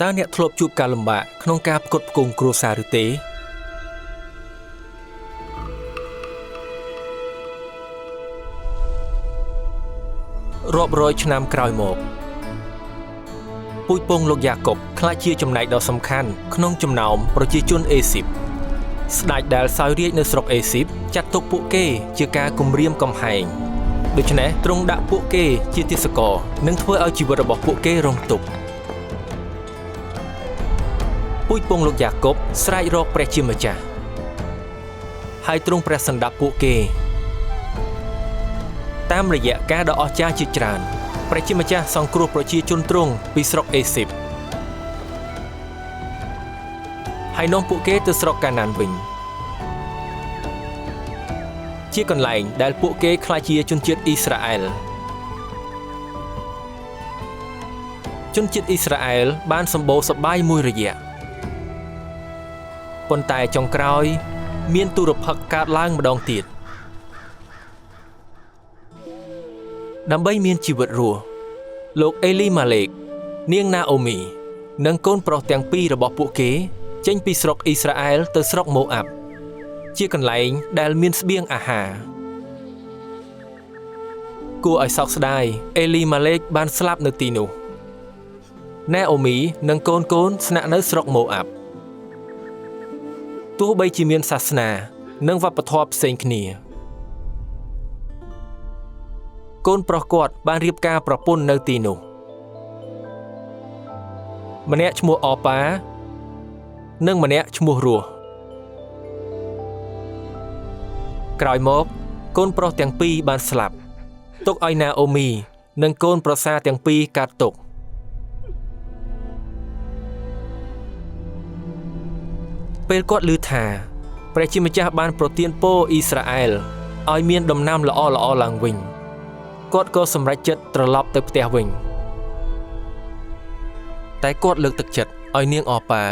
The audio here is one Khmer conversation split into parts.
តើអ្នកធ្លាប់ជួបការលំបាកក្នុងការផ្គត់ផ្គង់គ្រួសារឬទេរាប់រយឆ្នាំក្រោយមកពូជពងលោកយ៉ាកុបក្លាយជាចំណែកដ៏សំខាន់ក្នុងចំណោមប្រជាជនអេស៊ីបស្ដេចដែលសោយរាជ្យនៅស្រុកអេស៊ីបចាត់ទុកពួកគេជាការគំរាមកំហែងដូច្នេះទ្រង់ដាក់ពួកគេជាទាសករនិងធ្វើឲ្យជីវិតរបស់ពួកគេរងទុក្ខពូជពងលោកយ៉ាកុបស្រែករកព្រះជាម្ចាស់ហើយទ្រង់ព្រះសន្តាប់ពួកគេតាមរយៈការដ៏អស្ចារ្យជាច្រើនព្រះជាម្ចាស់សង្គ្រោះប្រជាជនទ្រង់ពីស្រុកអេស៊ីបហើយនាំពួកគេទៅស្រុកកាណានវិញជាកន្លែងដែលពួកគេក្លាយជាជនជាតិអ៊ីស្រាអែលជនជាតិអ៊ីស្រាអែលបានសម្បូរសប្បាយមួយរយៈប៉ុន្តែចុងក្រោយមានទុរភិក្សកើតឡើងម្ដងទៀតដើម្បីមានជីវិតរស់លោកអេលីម៉ាឡេកនាងណាអូមីនិងកូនប្រុសទាំងពីររបស់ពួកគេចេញពីស្រុកអ៊ីស្រាអែលទៅស្រុកម៉ូអាប់ជាកន្លែងដែលមានស្បៀងអាហារគួរឲ្យសោកស្ដាយអេលីម៉ាឡេកបានស្លាប់នៅទីនោះណែអូមីនិងកូនស្នាក់នៅស្រុកម៉ូអាប់ទោះបីជាមានសាសនានិងវប្បធម៌ផ្សេងគ្នាកូនប្រុសគាត់បានរៀបការប្រពន្ធនៅទីនោះម្នាក់ឈ្មោះអប៉ានិងម្នាក់ឈ្មោះរស់ក្រោយមកកូនប្រុសទាំងពីរបានស្លាប់ទុកឲ្យណាអូមីនិងកូនប្រសារទាំងពីរកើតទុក្ខពេលគាត់ឮថាព្រះជាម្ចាស់បានប្រទានពរអ៊ីស្រាអែលឲ្យមានដំណាំល្អៗឡើងវិញគាត់ក៏សម្រេចចិត្តត្រឡប់ទៅផ្ទះវិញតែគាត់លើកទឹកចិត្តឲ្យនាងអប៉ា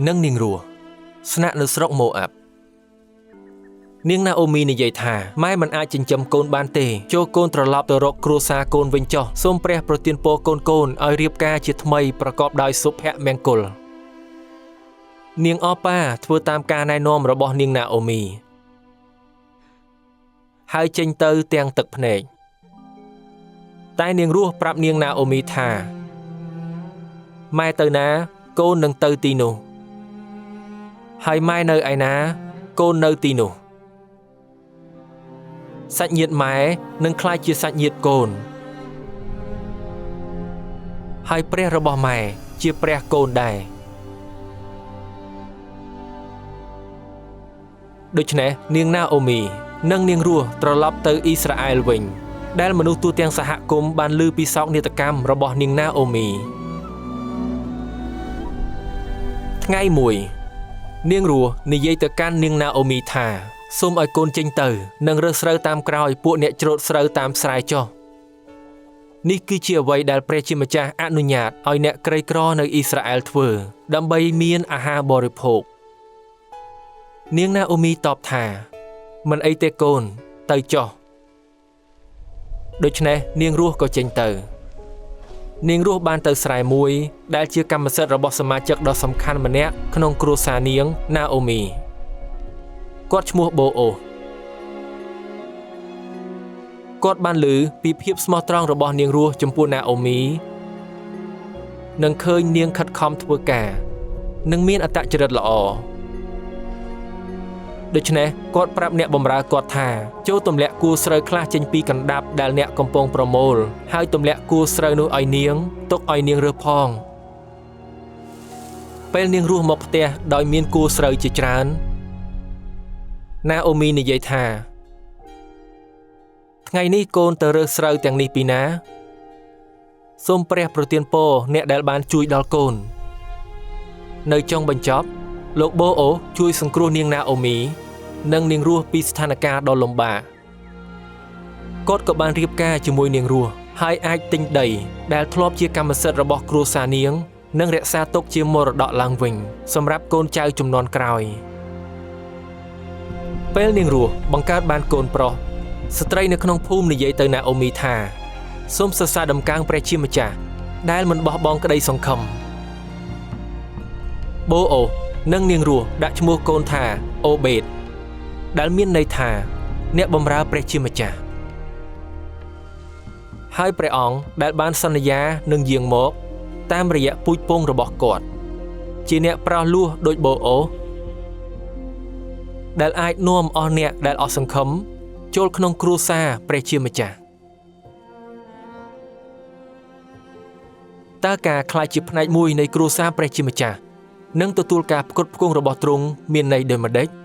និងនាងរស់ស្នាក់នៅស្រុកម៉ូអាប់នាងណាអូមីនិយាយថាម៉ែមិនអាចចិញ្ចឹមកូនបានទេចូលកូនត្រឡប់ទៅរកគ្រួសារកូនវិញចុះសូមព្រះប្រទានពរកូនឲ្យរៀបការជាថ្មីប្រកបដោយសុភមង្គលនាងអប៉ាធ្វើតាមការណែនាំរបស់នាងណាអូមីហើយចេញទៅទាំងទឹកភ្នែកតែនាងរស់ប្រាប់នាងណាអូមីថាម៉ែទៅណាកូននឹងទៅទីនោះហើយម៉ែនៅឯណាកូននៅទីនោះសាច់ញាតិម៉ែនឹងក្លាយជាសាច់ញាតិកូនហើយព្រះរបស់ម៉ែជាព្រះកូនដែរដូច្នេះនាងណាអូមីនិងនាងរស់ត្រឡប់ទៅអ៊ីស្រាអែលវិញដែលមនុស្សទូទាំងសហគមន៍បានឮពីសោកនាដកម្មរបស់នាងណាអូមីថ្ងៃមួយនាងរស់និយាយទៅកាន់នាងណាអូមីថាសូមឲ្យកូនចេញទៅនិងរើសស្រូវតាមក្រោយពួកអ្នកច្រូតស្រូវតាមស្រែចុះនេះគឺជាអ្វីដែលព្រះជាម្ចាស់អនុញ្ញាតឲ្យអ្នកក្រីក្រនៅអ៊ីស្រាអែលធ្វើដើម្បីមានអាហារបរិភោគនាងណាអូមីតបថាមិនអីទេកូនទៅចុះដូច្នេះនាងរស់ក៏ចេញទៅនាងរស់បានទៅស្រែមួយដែលជាកម្មសិទ្ធិរបស់សមាជិកដ៏សំខាន់ម្នាក់ក្នុងគ្រួសារនាងណាអូមីគាត់ឈ្មោះបូអូសគាត់បានឮពីភាពស្មោះត្រង់របស់នាងរស់ចំពោះណាអូមីនិងឃើញនាងខិតខំធ្វើការនិងមានអត្តចរិតល្អដូច្នេះគាត់ប្រាប់អ្នកបម្រើគាត់ថាចូលទម្លាក់គួរស្រូវខ្លះចេញពីកណ្ដាប់ដែលអ្នកកំពុងប្រមូលហើយទម្លាក់គួរស្រូវនោះឲ្យនាងទុកឲ្យនាងរើសផងពេលនាងរស់មកផ្ទះដោយមានគួរស្រូវជាច្រើនណាអូមីនិយាយថាថ្ងៃនេះកូនទៅរើសស្រូវទាំងនេះពីណាសូមព្រះប្រទានពរអ្នកដែលបានជួយដល់កូននៅចុងបញ្ចប់លោកបូអូសជួយសង្គ្រោះនាងណាអូមីនិងនាងរស់ពីស្ថានភាពដ៏លំបាកគាត់ក៏បានរៀបការជាមួយនាងរស់ហើយអាចទិញដីដែលធ្លាប់ជាកម្មសិទ្ធិរបស់គ្រួសារនាងនិងរក្សាទុកជាមរតកឡើងវិញសម្រាប់កូនចៅជំនាន់ក្រោយពេលនាងរស់បង្កើតបានកូនប្រុសស្ត្រីនៅក្នុងភូមិនិយាយទៅណាអូមីថាសូមសរសើរដំកើងព្រះជាម្ចាស់ដែលមិនបោះបង់ក្តីសង្ឃឹម បូអូនិងនាងរស់ដាក់ឈ្មោះកូនថាអូបេតដែលមានន័យថាអ្នកបម្រើព្រះជាម្ចាស់ហើយព្រះអង្គដែលបានសន្យានឹងយាងមកតាមរយៈពូជពងរបស់គាត់ជាអ្នកប្រោសលោះដូចបូអូដែលអាចនាំអស់អ្នកដែលអស់សង្ឃឹមចូលក្នុងគ្រួសារព្រះជាម្ចាស់តើការខ្លាចជាផ្នែកមួយនៃគ្រួសារព្រះជាម្ចាស់និងទទួលការផ្គត់ផ្គង់របស់ទ្រង់មានន័យដូចម្តេច